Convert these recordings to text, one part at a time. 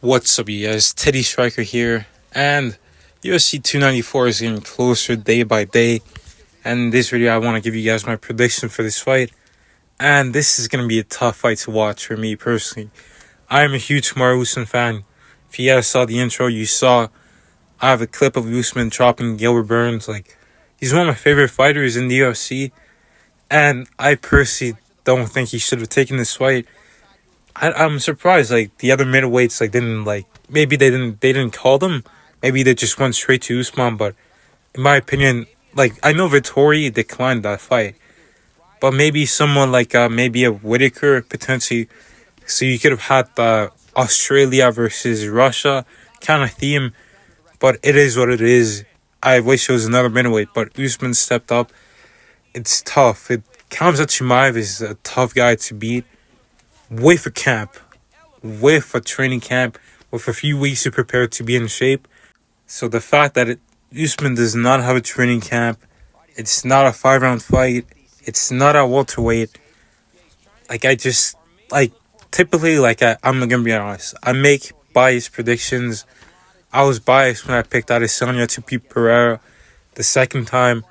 What's up, you guys? Teddy Striker here, and UFC 294 is getting closer day by day. And in this video, I want to give you guys my prediction for this fight. And this is going to be a tough fight to watch for me personally. I am a huge Kamaru Usman fan. If you guys saw the intro, you saw I have a clip of Usman chopping Gilbert Burns. He's one of my favorite fighters in the UFC, and I personally don't think he should have taken this fight. I'm surprised, the other middleweights, maybe they didn't call them. Maybe they just went straight to Usman, but in my opinion, I know Vittori declined that fight, but maybe someone maybe a Whitaker, potentially, so you could have had the Australia versus Russia kind of theme, but it is what it is. I wish it was another middleweight, but Usman stepped up. It's tough. Khamzat Chimaev is a tough guy to beat. With a training camp, with a few weeks to prepare to be in shape. So the fact that Usman does not have a training camp, it's not a 5-round fight, it's not a welterweight. I'm gonna be honest, I make biased predictions. I was biased when I picked Adesanya to beat Pereira the second time.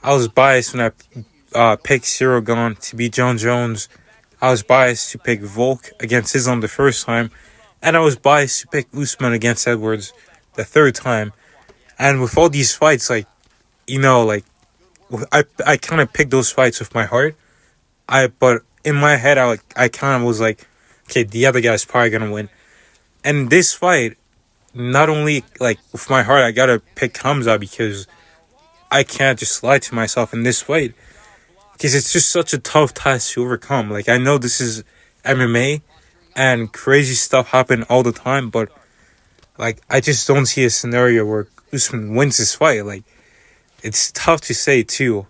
I was biased when I picked Cyril Gane to beat John Jones. I was biased to pick Volk against Islam the first time, and I was biased to pick Usman against Edwards the third time. And with all these fights, I kind of picked those fights with my heart. But in my head, I kind of was like, okay, the other guy's probably gonna win. And this fight, not only with my heart, I gotta pick Khamzat because I can't just lie to myself in this fight. Because it's just such a tough task to overcome. I know this is MMA and crazy stuff happen all the time, but I just don't see a scenario where Usman wins this fight. It's tough to say too.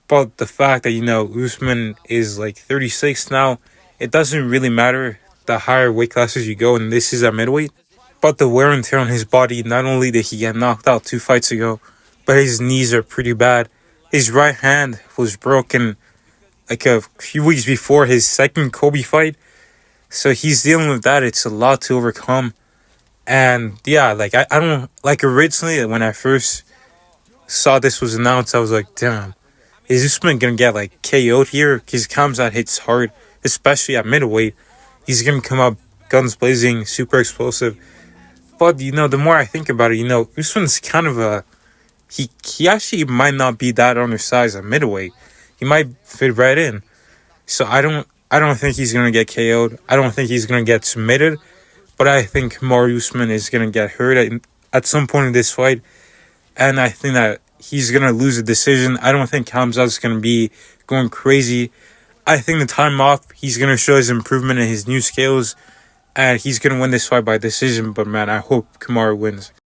But the fact that, Usman is 36 now, it doesn't really matter the higher weight classes you go, and this is at middleweight. But the wear and tear on his body, not only did he get knocked out 2 fights ago, but his knees are pretty bad. His right hand was broken a few weeks before his second Kobe fight. So he's dealing with that. It's a lot to overcome. And yeah, I don't originally when I first saw this was announced, I was like, damn, is Usman gonna get KO'd here? Because Khamzat hits hard, especially at middleweight. He's gonna come up guns blazing, super explosive. But the more I think about it, Usman's kind of He actually might not be that undersized at middleweight. He might fit right in. So I don't think he's gonna get KO'd. I don't think he's gonna get submitted. But I think Kamaru Usman is gonna get hurt at some point in this fight. And I think that he's gonna lose a decision. I don't think Khamzat's gonna be going crazy. I think the time off, he's gonna show his improvement in his new skills. And he's gonna win this fight by decision. But man, I hope Kamaru wins.